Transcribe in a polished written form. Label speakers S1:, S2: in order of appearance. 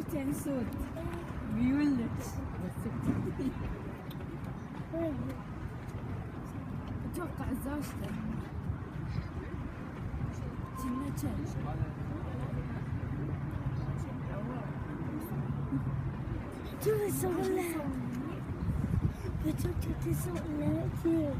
S1: صوت يعني صوت بيولد أتوقع زوجته كنا
S2: شوف الصور لها بتشوف تصور لها كثير